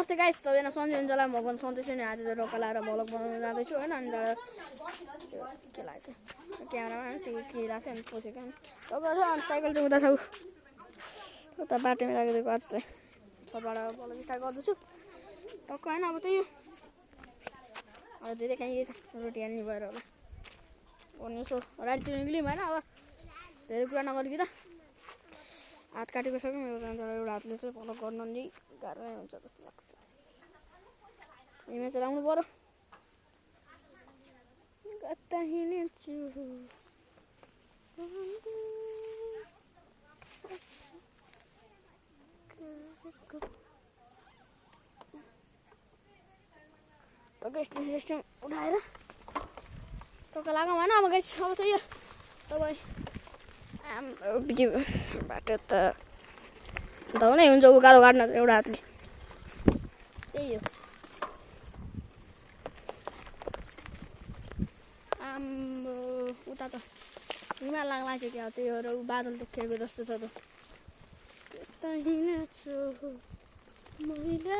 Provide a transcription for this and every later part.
नमस्ते गाइस, सबैजना सन्चै हुन्छ होला। म पनि सन्चै छु नि। आज चाहिँ रोका लाएर भ्लग बनाउन जाँदैछु होइन। अनि के लाग्छ क्यामेरामा त्यो के लाग्छ अनि पोसेको अनि अनि साइकल चाहिँ उता छ उता बाटोमा राखिदिएको। आज चाहिँ छतबाट भ्लग स्टार्ट गर्दैछु टक्क होइन। अब त्यही हो, अब धेरै कहीँ छ रोटी हाल्ने भएर होला अनि यसो रातितिर निक्ल्यौँ होइन। अब धेरै कुरा नगरिकन हात काटेको छ कि मेरो एउटा हातले चाहिँ भ्लग गर्न नि गाह्रो हुन्छ जस्तो लाग्छ। इमेज लाउनु पर्यो। कता हिँड्छु सिस्टम उठाएर टक्क लागौँ होइन। अब गाइस अब त यो तपाईँ बाटो त धाउनै हुन्छ उकालो काट्न एउटा हातले। त्यही हो आम्बो उता त हिमाल लाग्ला छ क्या। त्यही हो र बादल देखेको जस्तो छ त। यता हिँड्छु मैला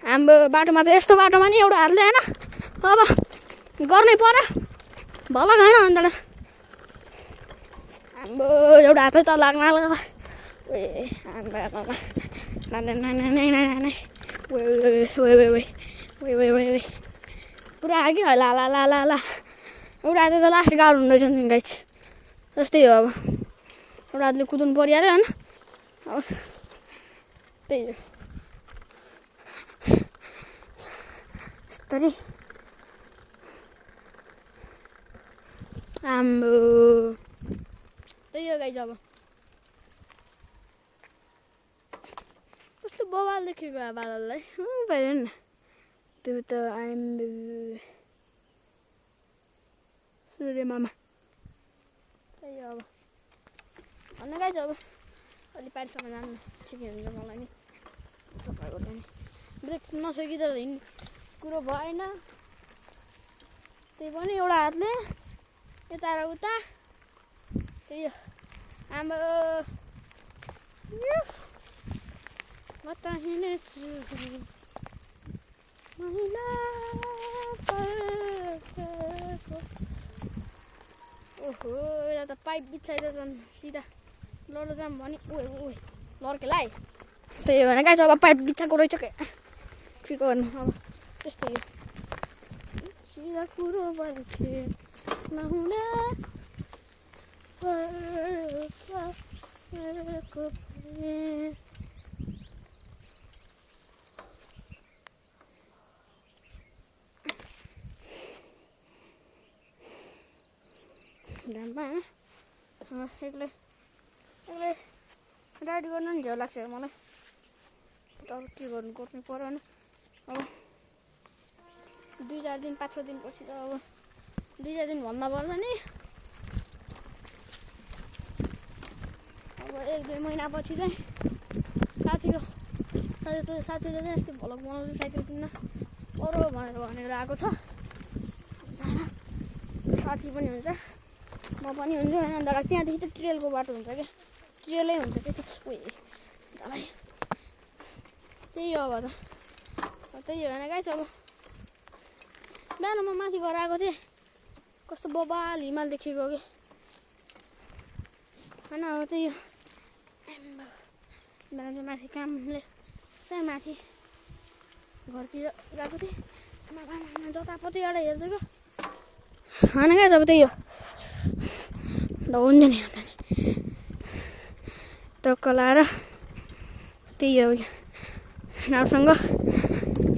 हाम्रो बाटोमा चाहिँ यस्तो बाटोमा नि एउटा हातले होइन अब गर्नै पर्यो भलक होइन। अन्त हाम्रो एउटा हातै त लाग्न पुरा आयो ला ला ला ला ला। एउटा हातले त लास्ट गाह्रो हुँदैछ नि गाइस। जस्तै हो अब एउटा हातले कुदाउनु परिहाल्यो होइन। अब त्यही हो यस्तरी आम्बो त्यही हो गाइस। अब कस्तो बवाल देखेको बादललाई भयो नि त्यो त आम्बो सूर्य मामा। त्यही हो अब भन्नु गाइस। अब अलि पारिसम्म जानु ठिकै हुन्छ मलाई नि तपाईँको नि ब्रेक नसकी त हिँड्ने कुरो भएन। त्यही पनि एउटा हातले यता र उता। त्यही हो आम्बो कता हिँड्छु मैला ओहो एउटा त पाइप बिछाइरहेछन् सिधा लड्न जाऊँ भने लड्केलाई। त्यही हो भने गाइस अब पाइप बिछाएको रहेछ के के गर्नु। अब त्यस्तै हो सिधा कुरो बल्छे नहुने एक्लै राइड गर्नु नि झ्याउ लाग्छ मलाई। अब के गर्नु गर्नै पर्यो होइन। अब 2-4 दिन 5-6 दिनपछि त अब 2-4 दिन भन्दा पर्छ नि। अब 1-2 महिनापछि चाहिँ साथीले चाहिँ यस्तो भ्लग बनाउँछु साइकल किन्न पर्यो भनेर आएको छ। साथी पनि हुन्छ म पनि हुन्छु होइन। अन्त त्यहाँदेखि त ट्रेलको बाटो हुन्छ क्या ट्रेलै हुन्छ त्यति दालाई। त्यही हो अब त त्यही हो भने गाइस। अब बिहान म माथि गएर आएको थिएँ कस्तो बबाल हिमाल देखेको कि होइन। अब त्यही हो बिहान चाहिँ माथि कामले चाहिँ माथि घरतिर गएको थिएँ जतापट्टि एउटा हेर्दै गयो होइन गाइस। अब त्यही हो हुन्छ नि टक्क लाएर त्यही हो राम्रोसँग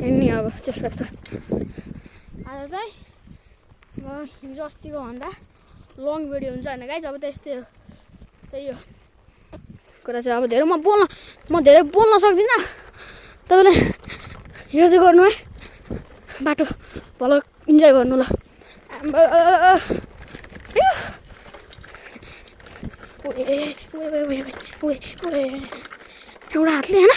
हेर्ने। अब त्यसको आज चाहिँ म हिजो अस्तिको भन्दा लङ भिडियो हुन्छ होइन गाइस। अब त्यस्तै हो त्यही हो कुरा चाहिँ। अब धेरै म धेरै बोल्न सक्दिनँ तपाईँले हेर्दै गर्नु है बाटो भ्लग इन्जोय गर्नु ल। एउटा हातले होइन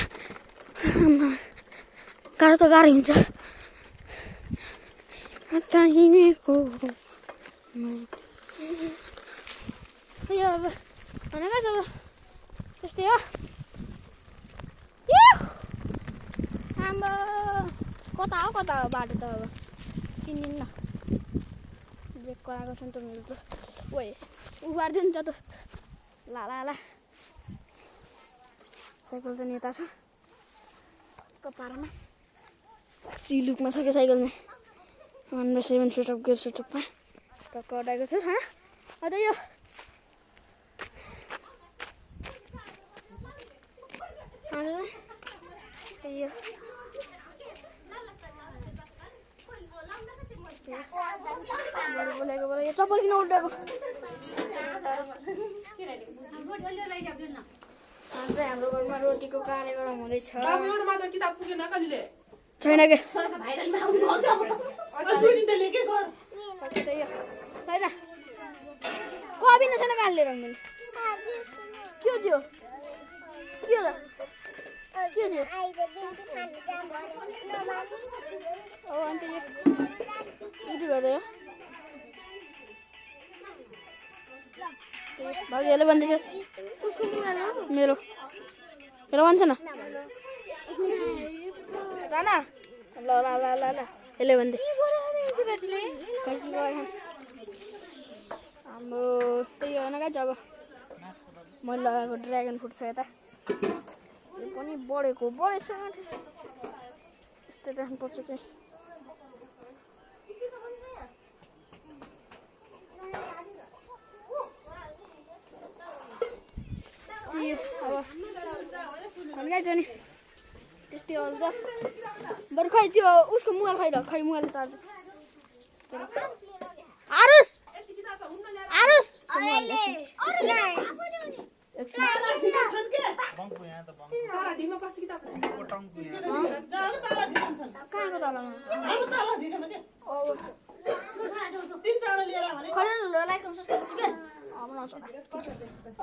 गाह्रो त गाह्रो हुन्छ। कता हिँडेको यो अब भने गाइस। अब त्यस्तै हो आम्बो कता हो बाटो त अब चिनिन्न ब्रेक कराएको छ नि त मेरो त ओए उबारिदियो नि त ला साइकल चाहिँ यता छ कपारमा साक्षी लुकमा छ क्या साइकल चाहिँ 1/7 सेटअप गियर सेटअपमा टक्क अडाएको छु होइन अझै यो यो बोलेको यो चप्पल किन उल्टाएको हाम्रो घरमा रोटीको कार्यक्रम हुँदैछ छैन के होइन कवि नै छैन कहाँ लिएर मैले के हो त्यो के हो अन्त यो भयो भाउजूहरूले भन्दैछ मेरो भन्छ न ल यसले भन्दै हाम्रो त्यही हो न क्या जब मैले लगाएको ड्रागन फ्रुट छ यता यो पनि बढेछ यस्तै राख्नुपर्छ कि अब हामी कहाँ छ नि त्यस्तै हो त बरु खै त्यो उसको मुगाल खै मुगाल त आरुस कहाँको तलमा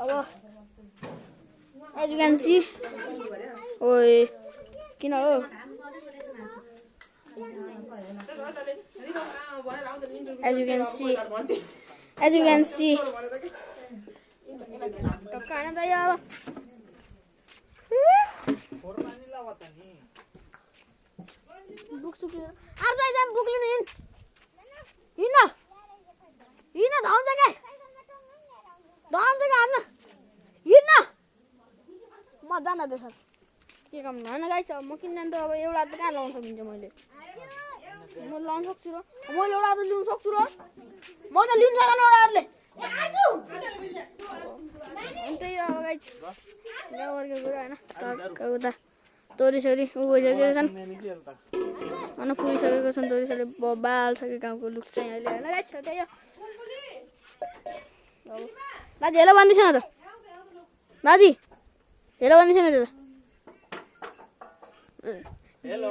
अब एज यु क्यान सी ओए किन हो एज यु क्यान सी टक्का होइन त यो अब बुक सुक्यो आज आइजाम बुक लिनु हिँड धाउँछ क्या हाल्न हिँड्न मजा नदेख के काम होइन गाइस अब म किन त अब एउटा त कहाँ लगाउन सकिन्छ मैले म लगाउन सक्छु र मैले एउटा त लिनु सक्छु र म त लिनु सक्दैन एउटाहरूले त्यही अब गाइस गाउँघरको कुरा होइन टक्क उता तोरीसोरी उ भइसकेको छन् अनि फुलिसकेको छन् तोरीसोरी बाल छ कि गाउँको लुक चाहिँ अहिले होइन गाइस त्यही हो बाजी हेलो भन्दैछ न त बाजी हेलो भन्दैछ नि त हेलो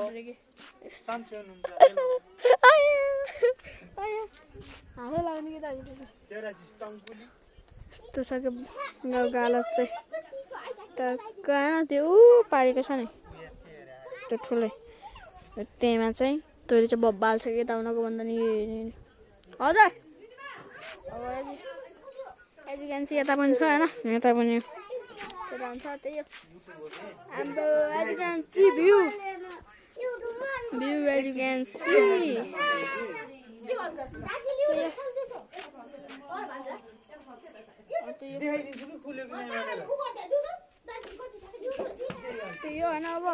यस्तो छ कि गाउँको हालत चाहिँ टक्क होइन त्यो पारेको छ नि त्यो ठुलै त्यहीमा चाहिँ तैँले चाहिँ बब्बाल छ कि ताउनको भन्दा नि हजुर अब एजुकेन्सी यता पनि छ होइन यता पनि हुन्छ त्यही हो हाम्रो एजुकेन्सी भ्यू एजुकेन्सी त्यही हो होइन अब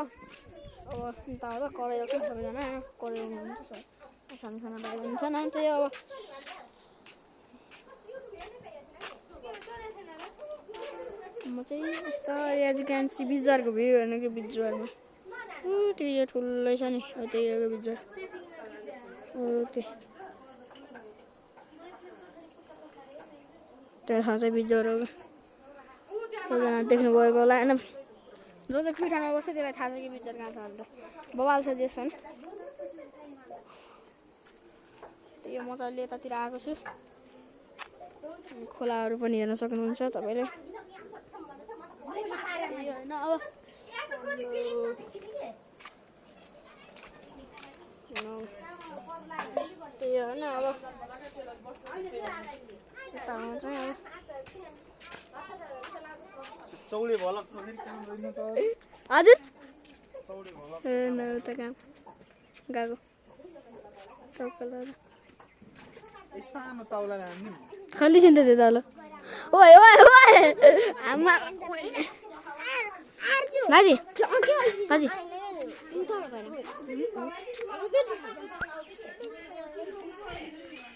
त कराइरहेको छ सबैजना होइन कराइरहनु हुन्छ सानो सानो दाइ हुन्छ न त्यही अब म चाहिँ यस्तो एजुकेन्सी बिजुवारको भ्यू हेर्नु कि बिजुवारमा त्यो ठुलै छ नि त्यही हो बिजुवार त्यो ठाउँ चाहिँ बिजुवार हो सबैजना देख्नुभएको होला होइन जो जो प्युठानमा बस्छ त्यसलाई थाहा छ कि बिजुवार कहाँ छ अन्त बबाल छ जे छन् त्यो मजाले यतातिर आएको छु खोलाहरू पनि हेर्न सक्नुहुन्छ तपाईँले होइन अब त्यही होइन अब यता आउँछ चौडे भलक फेरि काम होइन त हजुर चौडे भलक नभए त काम गएको टक्कल सानो तौला हान्ने खाली छिन्त त्यो तल ओए ओए ओए आमा नाजी नाजी